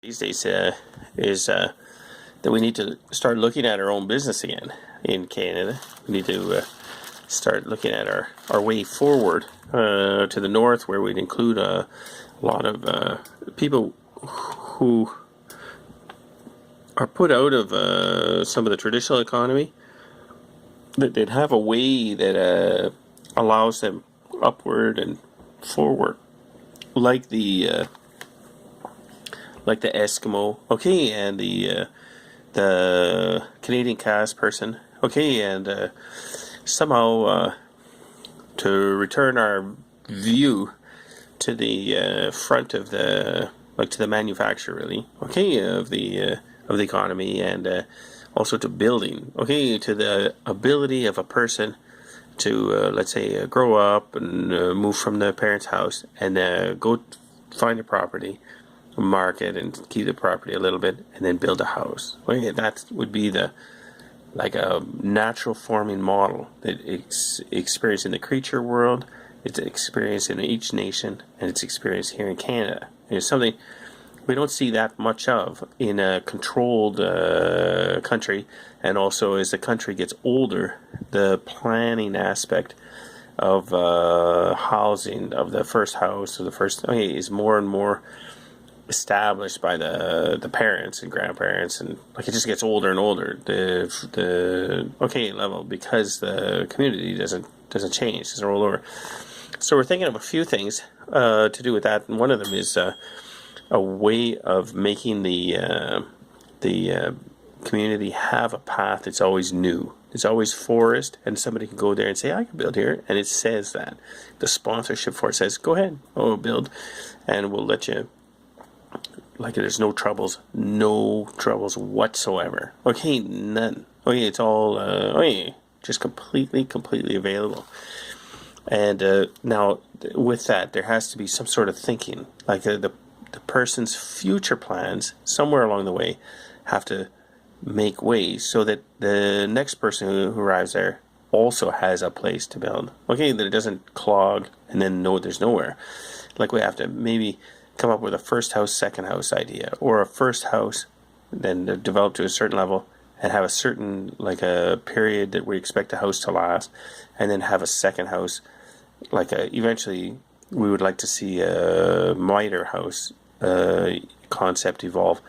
these days is that we need to start looking at our own business again in Canada. We need to start looking at our way forward to the north, where we'd include a lot of people who are put out of some of the traditional economy, that they'd have a way that allows them upward and forward, like the Eskimo, okay, and the Canadian cast person, okay, and somehow to return our view to the front of the, like, to the manufacture, really, okay, of the economy, and also to building, okay, to the ability of a person to let's say grow up and move from the parents' house and go find a property, market, and keep the property a little bit, and then build a house. Okay, that would be the, like, a natural forming model that it's experienced in the creature world, it's experienced in each nation, and it's experienced here in Canada. And it's something we don't see that much of in a controlled country. And also, as the country gets older, the planning aspect of housing, of the first house, or the first, is more and more established by the parents and grandparents, and like it just gets older and older, the level, because the community doesn't change, doesn't roll over. So we're thinking of a few things to do with that, and one of them is a way of making the community have a path that's always new. It's always forest, and somebody can go there and say, I can build here, and it says that. The sponsorship for it says, go ahead, build, and we'll let you, like, there's no troubles whatsoever. Okay, none. Okay, it's all, just completely available. And now, with that, there has to be some sort of thinking, like the person's future plans somewhere along the way have to make way so that the next person who arrives there also has a place to build. Okay, that it doesn't clog and then there's nowhere. Like, we have to maybe come up with a first house, second house idea, or a first house, then develop to a certain level and have a certain, like, a period that we expect the house to last, and then have a second house, like eventually we would like to see a miter house concept evolve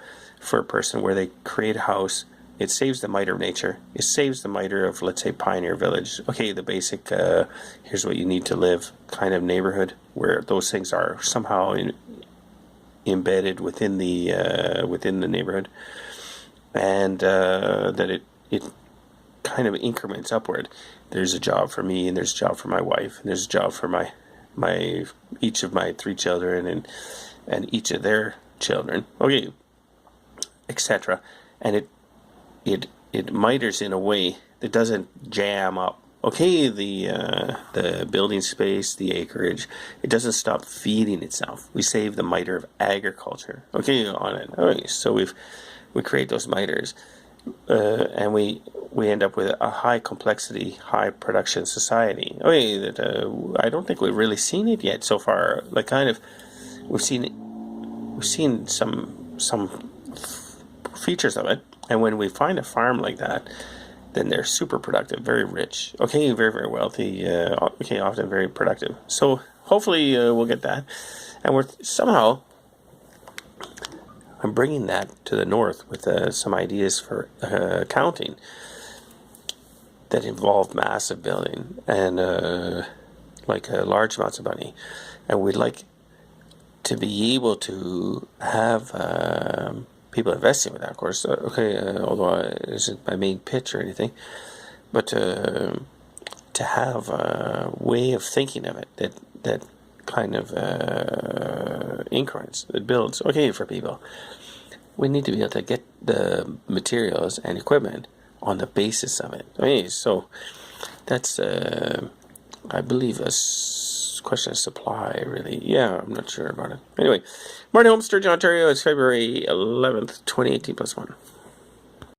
for a person, where they create a house. It saves the miter of nature. It saves the miter of, let's say, Pioneer Village. Okay, the basic here's what you need to live kind of neighborhood, where those things are somehow embedded within the neighborhood, and that it kind of increments upward. There's a job for me, and there's a job for my wife, and there's a job for my each of my 3 children, and each of their children, okay, etc. And it miters in a way that doesn't jam up, okay, the building space, the acreage. It doesn't stop feeding itself. We save the miter of agriculture, okay, on it. Okay, so we create those miters, and we end up with a high complexity, high production society. Okay, that I don't think we've really seen it yet so far. Like, kind of, we've seen some features of it, and when we find a farm like that, then they're super productive, very rich, okay, very, very wealthy, okay, often very productive. So hopefully we'll get that, and we're somehow, I'm bringing that to the north with some ideas for accounting that involve massive building and large amounts of money, and we'd like to be able to have people investing with that, of course. Although it isn't my main pitch or anything, but to have a way of thinking of it that kind of increments, that builds, okay, for people. We need to be able to get the materials and equipment on the basis of it. Okay, so that's I believe a question of supply, really. Yeah, I'm not sure about it. Anyway, Martin Home, Sturgeon, Ontario. It's February 11th, 2018 +1.